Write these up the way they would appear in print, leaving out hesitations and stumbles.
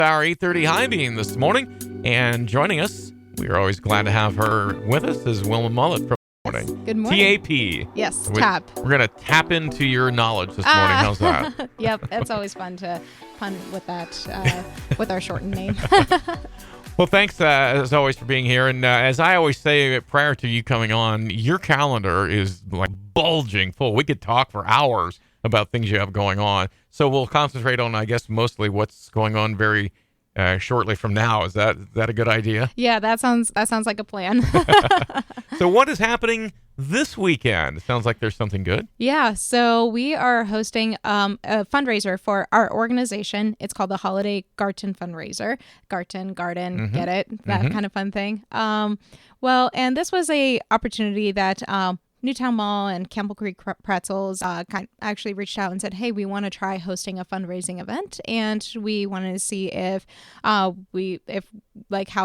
Our 8:30 high beam this morning, and joining us, we are always glad to have her with us, is Wilma Mullet from Morning. Good morning. TAP. Yes, tap. We're going to tap into your knowledge this morning. How's that? Yep, it's always fun to pun with that, with our shortened name. Well, thanks as always for being here. And as I always say prior to you coming on, your calendar is like bulging full. We could talk for hours about things you have going on. So we'll concentrate on, I guess, mostly what's going on very shortly from now. Is that a good idea? Yeah, that sounds like a plan. So what is happening this weekend? It sounds like there's something good. Yeah, so we are hosting a fundraiser for our organization. It's called the Holiday Garden Fundraiser. Garden, get it? That kind of fun thing. Well, and this was a opportunity that Newtown Mall and Campbell Creek Pretzels actually reached out and said, hey, we want to try hosting a fundraising event, and we wanted to see if how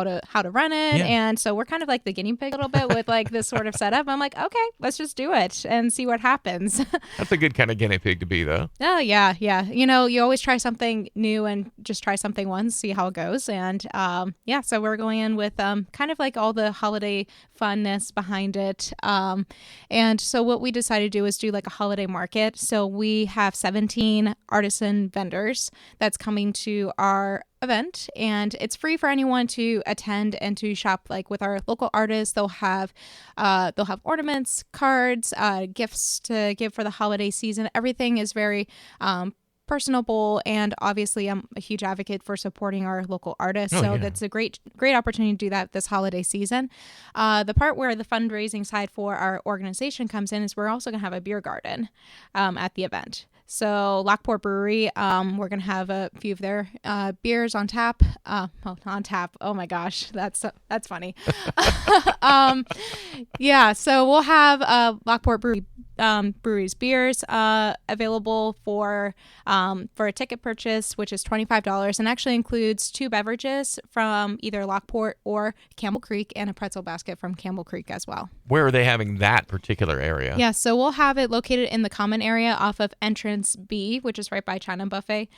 to run it. Yeah. And so we're kind of like the guinea pig a little bit with like this sort of setup. I'm like, okay, let's just do it and see what happens. That's a good kind of guinea pig to be, though. Oh, yeah. You know, you always try something new and just try something once, see how it goes. And so we're going in with kind of like all the holiday funness behind it. And so what we decided to do is do like a holiday market. So we have 17 artisan vendors that's coming to our event, and it's free for anyone to attend and to shop like with our local artists. They'll have ornaments, cards, gifts to give for the holiday season. Everything is very personable, and obviously I'm a huge advocate for supporting our local artists. That's a great opportunity to do that this holiday season. The part where the fundraising side for our organization comes in is we're also going to have a beer garden at the event. So Lockport Brewery, we're going to have a few of their beers on tap. On tap. Oh my gosh, that's funny. So we'll have Lockport Brewery's beers available for a ticket purchase, which is $25, and actually includes 2 beverages from either Lockport or Campbell Creek and a pretzel basket from Campbell Creek as well. Where are they having that particular area? Yeah, so we'll have it located in the common area off of entrance B, which is right by China Buffet.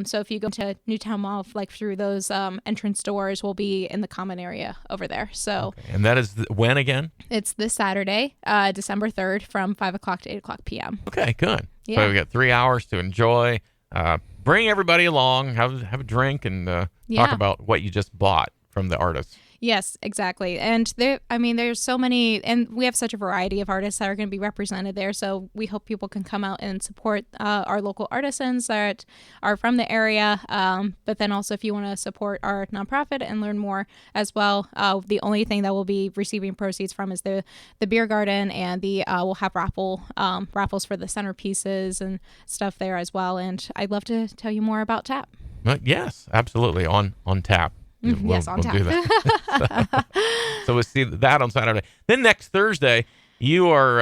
So if you go to Newtown Mall, like through those entrance doors, we'll be in the common area over there. So, and that is when again? It's this Saturday, December 3rd, from 5 o'clock to 8 o'clock p.m. Okay, good. Yeah. So we got 3 hours to enjoy. Bring everybody along, have a drink, and talk about what you just bought from the artists. Yes, exactly. And there's so many, and we have such a variety of artists that are going to be represented there. So we hope people can come out and support our local artisans that are from the area. But then also, if you want to support our nonprofit and learn more as well, the only thing that we'll be receiving proceeds from is the beer garden, and we'll have raffles for the centerpieces and stuff there as well. And I'd love to tell you more about TAP. Yes, absolutely. On tap. Yes, on tap. Do that. So we'll see that on Saturday. Then next Thursday, you are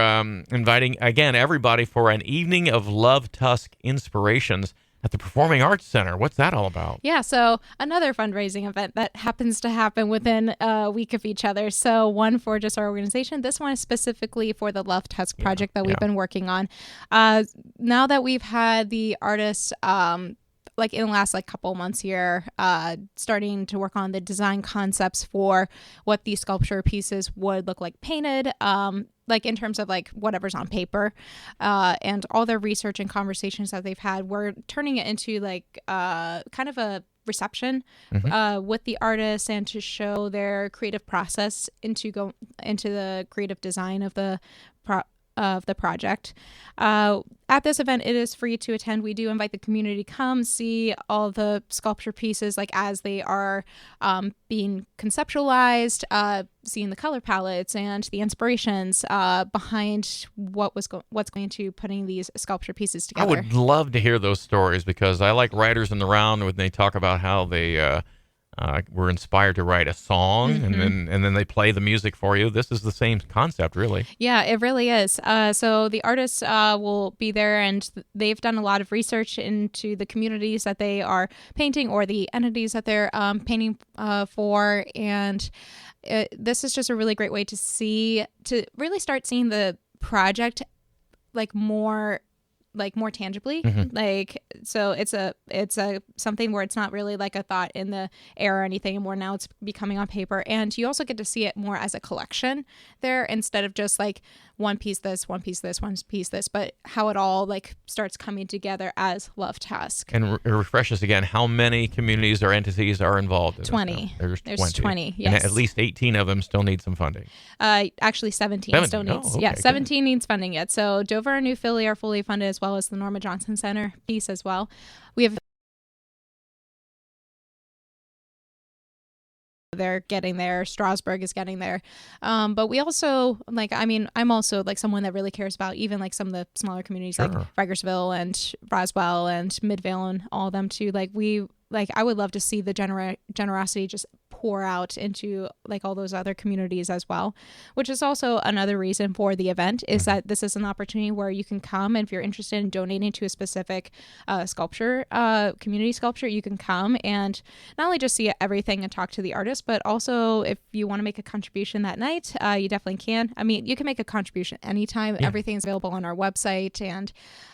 inviting, again, everybody for an evening of Love Tusk inspirations at the Performing Arts Center. What's that all about? Yeah, so another fundraising event that happens to happen within a week of each other. So one for just our organization. This one is specifically for the Love Tusk project that we've been working on. Now that we've had the artists like in the last couple months here, starting to work on the design concepts for what these sculpture pieces would look like painted, like in terms of like whatever's on paper, and all their research and conversations that they've had, we're turning it into like kind of a reception with the artists, and to show their creative process into the creative design of the project. At this event, it is free to attend. We do invite the community to come see all the sculpture pieces like as they are being conceptualized, seeing the color palettes and the inspirations behind what's going to putting these sculpture pieces together. I would love to hear those stories, because I like writers in the round when they talk about how they were inspired to write a song, and then they play the music for you. This is the same concept, really. Yeah, it really is. So the artists will be there, and they've done a lot of research into the communities that they are painting or the entities that they're painting for, and this is just a really great way to really start seeing the project like more like more tangibly. Mm-hmm. Like, so it's a something where it's not really like a thought in the air or anything anymore. Now it's becoming on paper, and you also get to see it more as a collection there, instead of just like one piece this, one piece this, one piece this, but how it all like starts coming together as Love Tusk. And refresh us again, how many communities or entities are involved in 20. There's 20. Yes. And at least 18 of them still need some funding. Actually 17 still needs. Oh, okay, yeah, 17 good. needs funding yet. So Dover and New Philly are fully funded, as well as the Norma Johnson Center piece as well. We have they're getting there. Strasburg is getting there. But we also, like, I mean, I'm also like someone that really cares about even like some of the smaller communities, Sure. like Rigersville and Roswell and Midvale and all of them too. I would love to see the generosity just pour out into like all those other communities as well, which is also another reason for the event, is that this is an opportunity where you can come, and if you're interested in donating to a specific sculpture, community sculpture, you can come and not only just see everything and talk to the artist, but also if you want to make a contribution that night, you definitely can. I mean, you can make a contribution anytime. Yeah. Everything is available on our website, and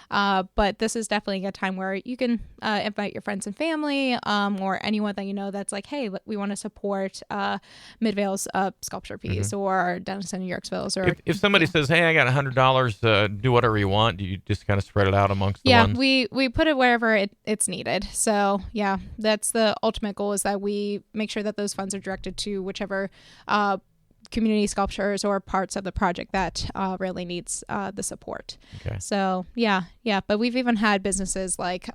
but this is definitely a time where you can invite your friends and family, or anyone that you know that's like, hey, we want to support Midvale's sculpture piece, or Denison and Yorksville's. Or if somebody says, hey, I got $100, do whatever you want, do you just kind of spread it out amongst the ones? Yeah, we put it wherever it's needed. So yeah, that's the ultimate goal, is that we make sure that those funds are directed to whichever community sculptures or parts of the project that really needs the support. Okay. So yeah. But we've even had businesses like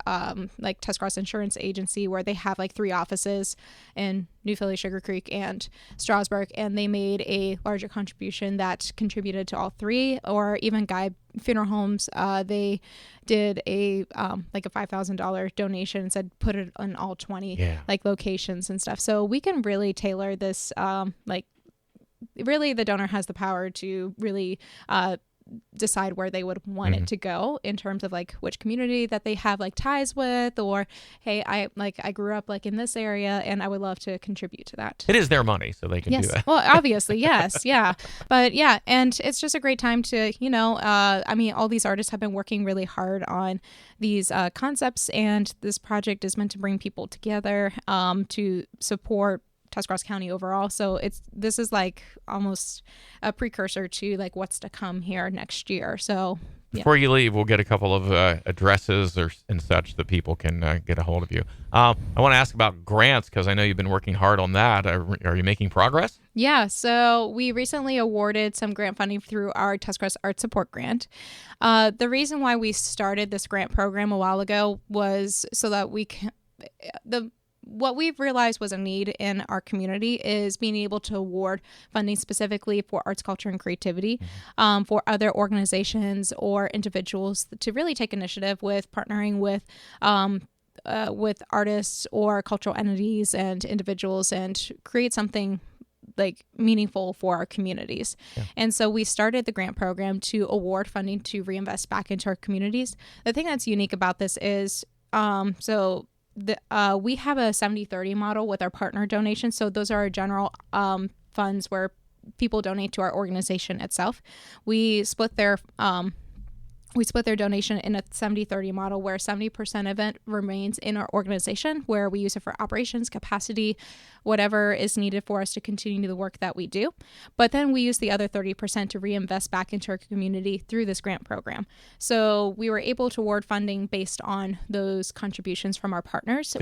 Tuscarawas Insurance Agency, where they have like 3 offices in New Philly, Sugar Creek, and Strasburg, and they made a larger contribution that contributed to all 3. Or even Guy Funeral Homes, they did a like a $5,000 donation and said put it on all 20 like locations and stuff. So we can really tailor this really the donor has the power to really decide where they would want it to go, in terms of like which community that they have like ties with, or hey, I grew up like in this area and I would love to contribute to that. It is their money, so they can do that. Well, obviously, yes, yeah. But yeah, and it's just a great time to, I mean, all these artists have been working really hard on these concepts, and this project is meant to bring people together to support Tuscarawas County overall. So this is like almost a precursor to like what's to come here next year. So before you leave, we'll get a couple of addresses and such that people can get a hold of you. I want to ask about grants, because I know you've been working hard on that. Are you making progress? Yeah, so we recently awarded some grant funding through our Tuscarawas Art Support Grant. The reason why we started this grant program a while ago was so that we can what we've realized was a need in our community is being able to award funding specifically for arts, culture, and creativity for other organizations or individuals to really take initiative with partnering with artists or cultural entities and individuals and create something like meaningful for our communities. Yeah. And so we started the grant program to award funding to reinvest back into our communities. The thing that's unique about this is we have a 70-30 model with our partner donations. So those are our general funds where people donate to our organization itself. We split their donation in a 70-30 model, where 70% of it remains in our organization, where we use it for operations, capacity, whatever is needed for us to continue the work that we do. But then we use the other 30% to reinvest back into our community through this grant program. So we were able to award funding based on those contributions from our partners,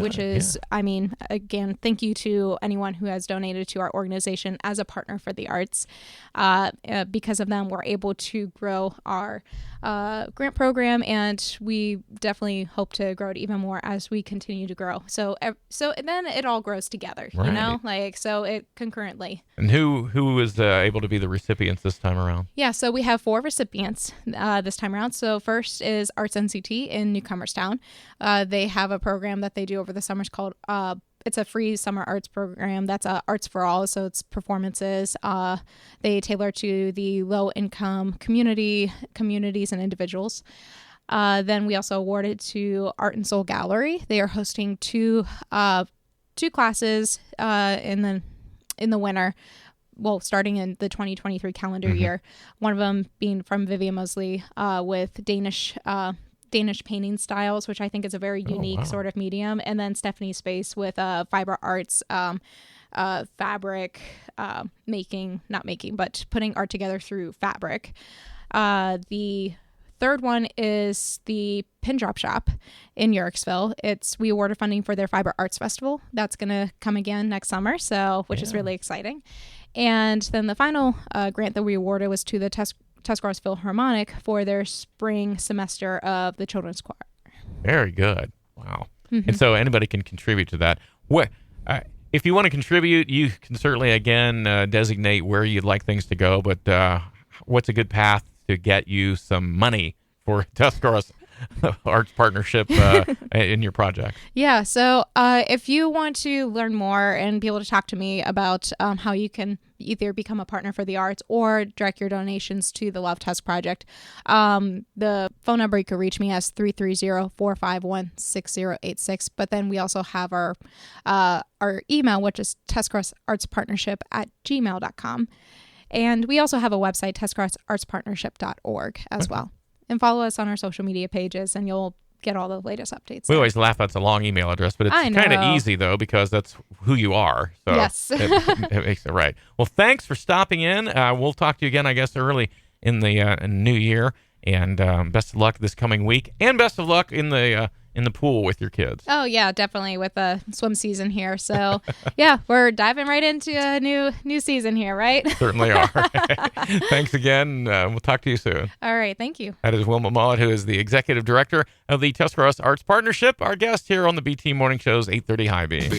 I mean, again, thank you to anyone who has donated to our organization as a partner for the arts. Because of them, we're able to grow our grant program, and we definitely hope to grow it even more as we continue to grow. So then it all grows together, so it concurrently. And who is able to be the recipients this time around? Yeah, so we have 4 recipients this time around. So first is Arts NCT in Newcomerstown. They have a program that they do over the summers called it's a free summer arts program that's Arts for All. So it's performances. They tailor to the low income communities and individuals. Then we also awarded to Art and Soul Gallery. They are hosting two classes in the winter. Well, starting in the 2023 calendar year. One of them being from Vivian Mosley with Danish Danish painting styles, which I think is a very unique sort of medium. And then Stephanie's space with fiber arts, fabric but putting art together through fabric. The third one is the Pin Drop Shop in Yorksville. We awarded funding for their Fiber Arts Festival. That's going to come again next summer, which is really exciting. And then the final grant that we awarded was to the Tuscarawas Philharmonic for their spring semester of the children's choir. Very good. Wow. And so anybody can contribute to that. If you want to contribute, you can certainly, again, designate where you'd like things to go. But what's a good path to get you some money for Tuscarawas Arts Partnership in your project? Yeah. So if you want to learn more and be able to talk to me about how you can either become a partner for the arts or direct your donations to the Love Tusk Project, the phone number you can reach me as 330-451-6086. But then we also have our email, which is tuscarawartsartspartnership@gmail.com. And we also have a website, tuscarawartsartspartnership.org as well. And follow us on our social media pages, and you'll get all the latest updates. We always laugh that's a long email address, but it's kind of easy, though, because that's who you are. So yes. it makes it right. Well, thanks for stopping in. We'll talk to you again, I guess, early in the new year. And best of luck this coming week. And best of luck in the pool with your kids. Oh, yeah, definitely with the swim season here. So, yeah, we're diving right into a new season here, right? Certainly are. Thanks again. We'll talk to you soon. All right. Thank you. That is Wilma Mullet, who is the Executive Director of the Tuscarawas Arts Partnership, our guest here on the BT Morning Show's 830 High Beam.